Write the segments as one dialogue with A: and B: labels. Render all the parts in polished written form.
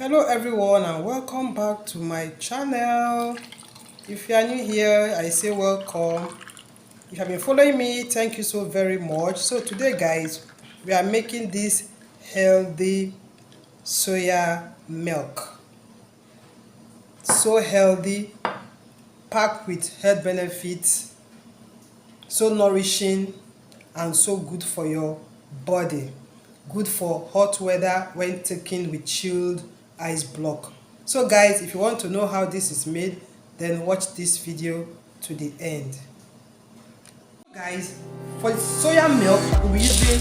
A: Hello everyone and welcome back to my channel. If you are new here, I say welcome. If you have been following me, thank you so very much. So today guys, we are making this healthy soya milk. So healthy, packed with health benefits, so nourishing and so good for your body. Good for hot weather when taken with chilled ice block. So guys, if you want to know how this is made, then watch this video to the end. Guys, for the soya milk, we'll be using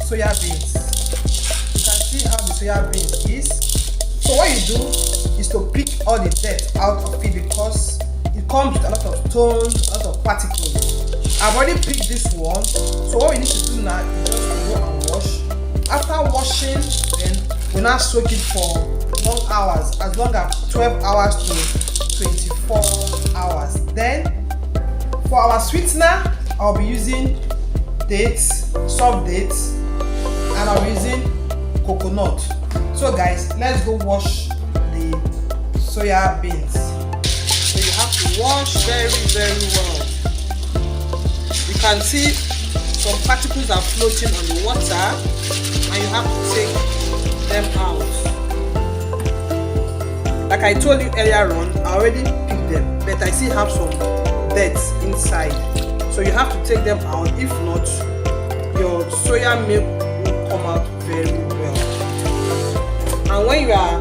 A: soya beans. You can see how the soya beans is. So what you do is to pick all the dirt out of it because it comes with a lot of stones, a lot of particles. I've already picked this one. So what we need to do now is just to go and wash. After washing, then we now soak it for long hours, as long as 12 hours to 24 hours. Then for our sweetener, I'll be using dates, soft dates, and I'll be using coconut. So guys, let's go wash the soya beans. So you have to wash very well. You can see some particles are floating on the water and you have to take them out. Like I told you earlier on, I already picked them, but I still have some dirt inside. So you have to take them out. If not, your soya milk will come out very well. And when you are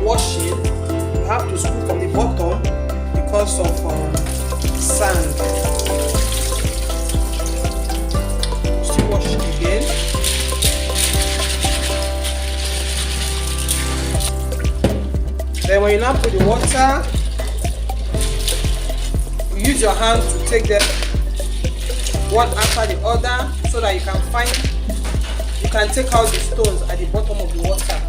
A: washing, you have to scoop from the bottom because of sand. Still wash it again. Then when you now put the water, you use your hand to take them one after the other so that you can take out the stones at the bottom of the water.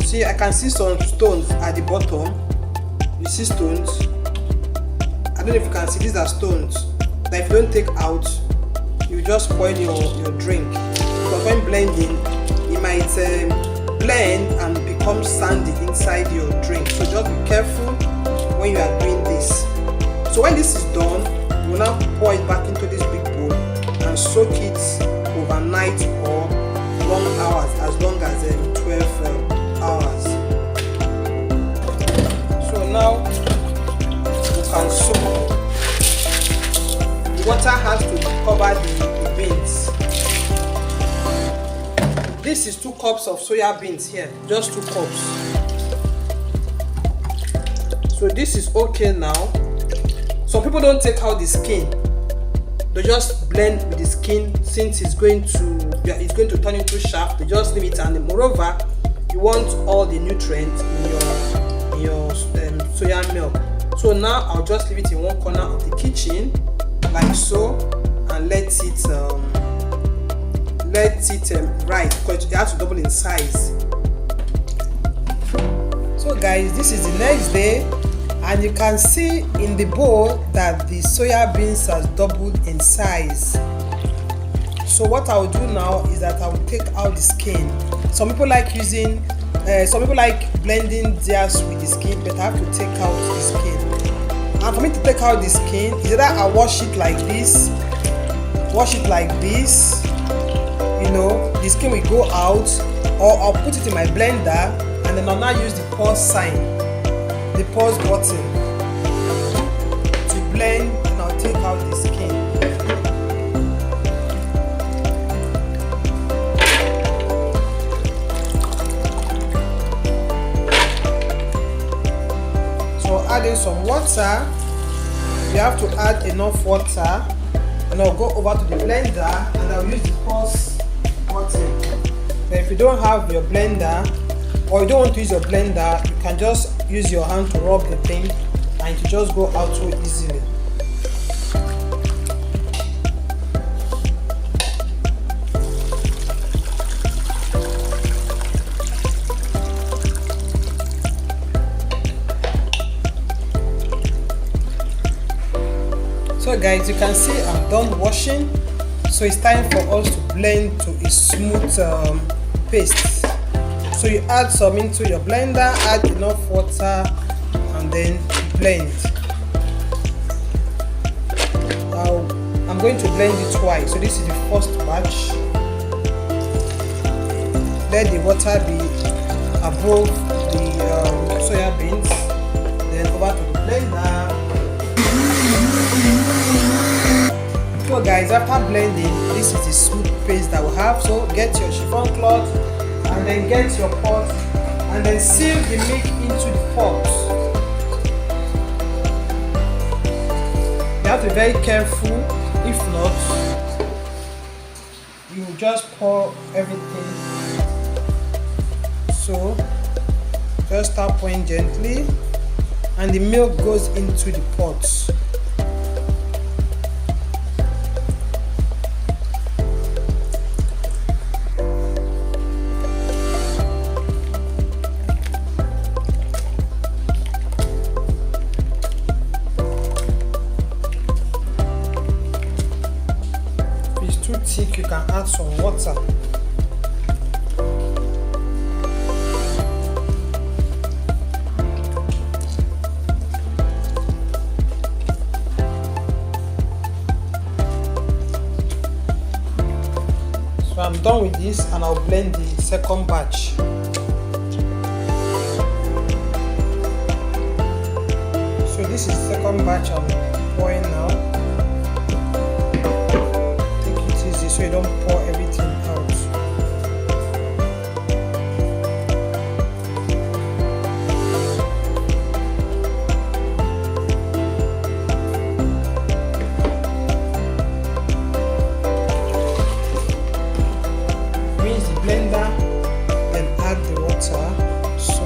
A: See, I can see some stones at the bottom. You see stones? I don't know if you can see, these are stones that if you don't take out, you just spoil your drink. Because when blending, it might blend and become sandy inside your drink. So just be careful when you are doing this. So when this is done, you will now pour it back into this big bowl and soak it overnight or long hours, as long as 12 hours. So now you can soak. The water has to cover the beans. This is 2 cups of soya beans here, just 2 cups. So this is okay now. Some people don't take out the skin. They just blend with the skin since it's going to turn into chaff. They just leave it, and moreover, you want all the nutrients in your soya milk. So now I'll just leave it in one corner of the kitchen like so and let it rise, because it has to double in size. So guys, this is the next day and you can see in the bowl that the soya beans has doubled in size. So what I will do now is that I will take out the skin. Some people like blending theirs with the skin, but I have to take out the skin. And for me to take out the skin, is either I wash it like this, you know, the skin will go out, or I'll put it in my blender and then I'll now use the pause sign, the pause button to blend, and I'll take out the skin. Adding some water, you have to add enough water, and I'll go over to the blender and I'll use the pause button. Then if you don't have your blender, or you don't want to use your blender, you can just use your hand to rub the thing and it will just go out so easily. So guys, you can see I'm done washing, so it's time for us to blend to a smooth paste. So you add some into your blender, add enough water, and then blend. Now I'm going to blend it twice. So this is the first batch. Let the water be above the soya beans, then over to the blender. So guys, after blending, this is the smooth paste that we have. So get your chiffon cloth and then get your pot and then seal the milk into the pot. You have to be very careful, if not, you will just pour everything. So just start pouring gently and the milk goes into the pot. If it's too thick, you can add some water. So I'm done with this and I'll blend the second batch. So this is the second batch I'm pouring now. Take it easy so you don't pour everything out. Blender, then add the water so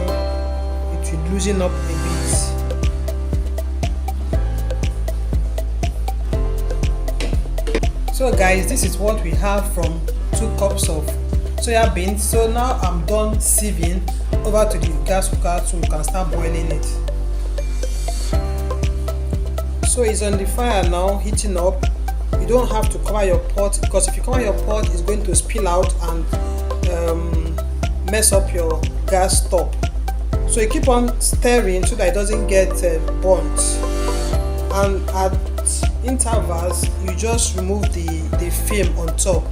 A: it will loosen up a bit. So guys, this is what we have from 2 cups of soya beans. So now I'm done sieving. Over to the gas cooker so we can start boiling it. So it's on the fire now, heating up. You don't have to cover your pot, because if you cover your pot, it's going to spill out and mess up your gas top. So you keep on stirring so that it doesn't get burnt, and at intervals you just remove the film on top,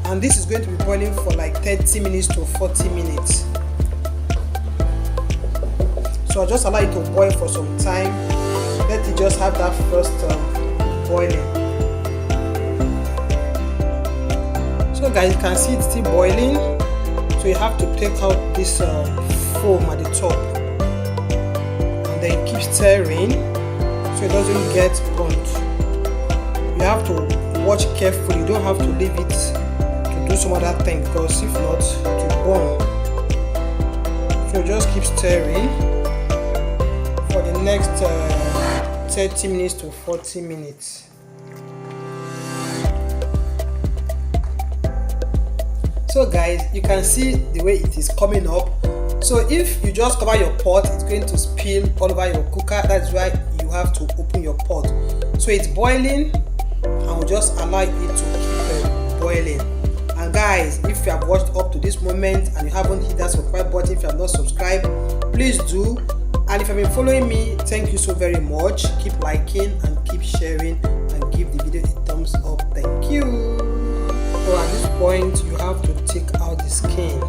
A: and this is going to be boiling for like 30 minutes to 40 minutes. So I'll just allow it to boil for some time. Let it just have that first boiling. So guys, you can see it's still boiling, so you have to take out this foam at the top and then keep stirring so it doesn't get burnt. You have to watch carefully. You don't have to leave it to do some other thing, because if not it will burn. So just keep stirring for the next 30 minutes to 40 minutes. So guys, you can see the way it is coming up. So if you just cover your pot, it's going to spill all over your cooker. That's why you have to open your pot. So it's boiling, and we'll just allow it to keep boiling. And guys, if you have watched up to this moment and you haven't hit that subscribe button, if you have not subscribed, please do. And if you have been following me, thank you so very much. Keep liking and keep sharing and give the video a thumbs up. Thank you. So at this point, you have to take out the skin.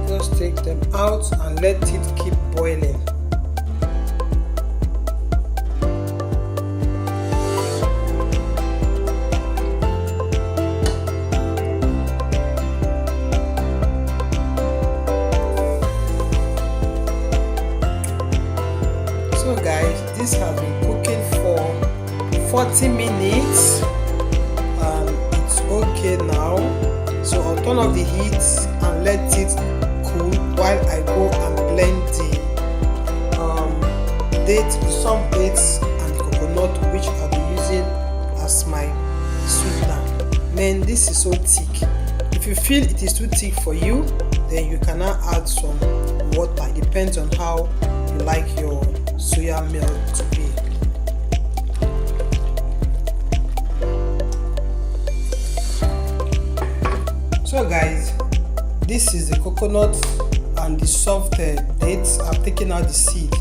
A: Just take them out and let it keep boiling. So guys, this has been cooking for 40 minutes and it's okay now. So I'll turn off the heat and let it cool while I go and blend some dates and the coconut, which I'll be using as my sweetener. Man, this is so thick. If you feel it is too thick for you, then you can now add some water. It depends on how you like your soya milk to be. So guys, this is the coconut and the soft dates. I've taken out the seed.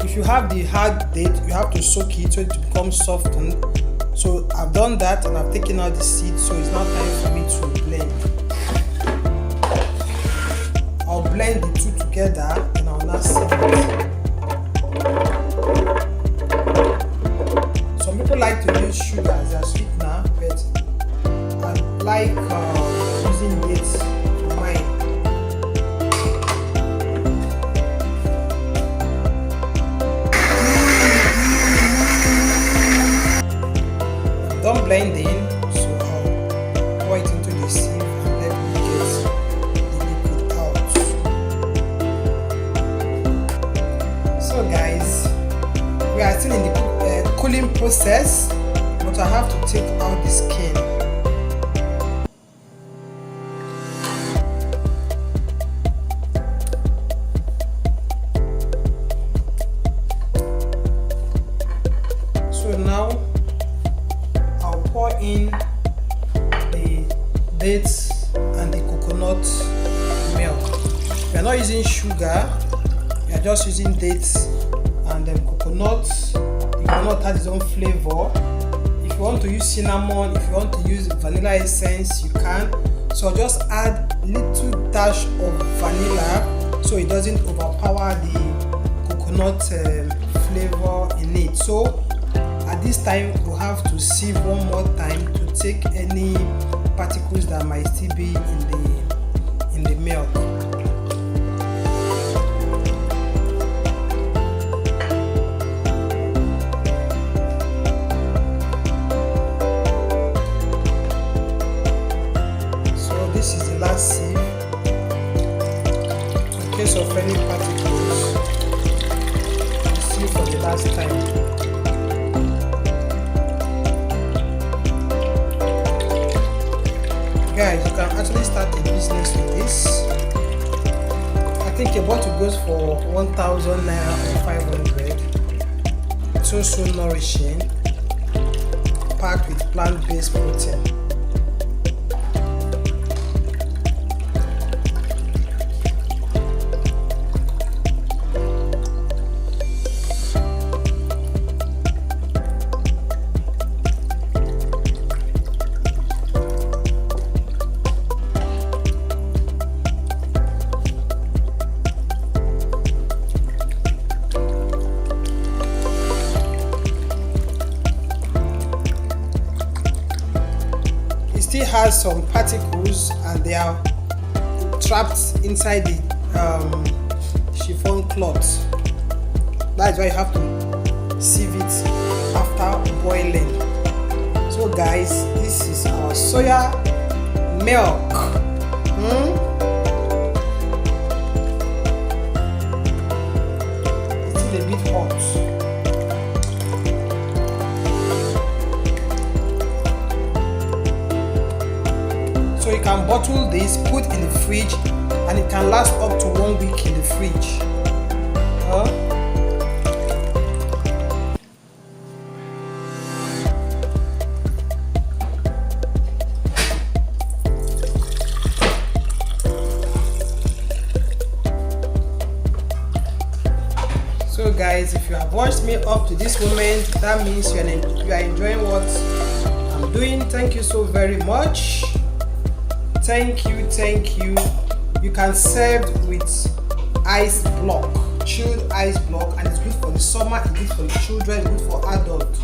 A: If you have the hard date, you have to soak it so it becomes softened. So I've done that and I've taken out the seed, so it's now time for me to blend. I'll blend the two together and I'll now sieve it. Some people like to use sugar as a sweetener, but I like using dates for mine. I'm done blending, so I'll pour it into the sieve and let me get the liquid out. So guys, we are still in the cooling process, but I have to take out the skin. So now I'll pour in the dates and the coconut milk. We are not using sugar, we are just using dates and then coconut. The coconut has its own flavor. If you want to use cinnamon, if you want to use vanilla essence, you can. So just add little dash of vanilla so it doesn't overpower the coconut flavor in it. So at this time we'll have to sieve one more time to take any particles that might still be in the milk. This is the last sieve in case of any particles. You sieve for the last time. Guys, you can actually start a business with this. I think a bottle goes for 1,000 naira or 500. It's so nourishing, packed with plant-based protein. Still has some particles and they are trapped inside the chiffon cloth. That's why you have to sieve it after boiling. So guys, this is our soya milk. It's still a bit hot. So you can bottle this, put in the fridge, and it can last up to 1 week in the fridge. So guys, if you have watched me up to this moment, that means you are enjoying what I'm doing. Thank you so very much. Thank you. You can serve with ice block, chilled ice block, and it's good for the summer, it's good for the children, it's good for adults.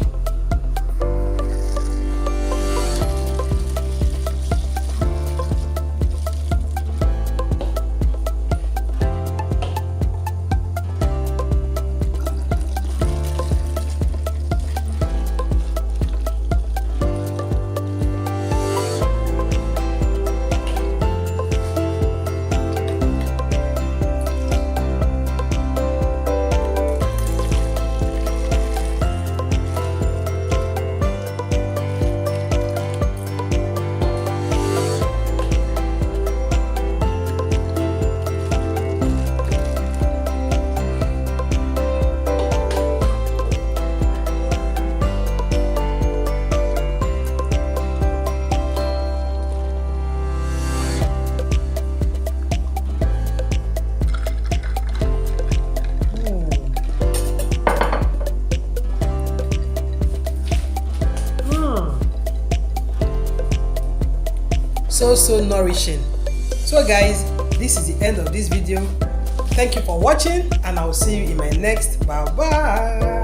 A: so nourishing. So guys, this is the end of this video. Thank you for watching, and I will see you in my next. Bye bye.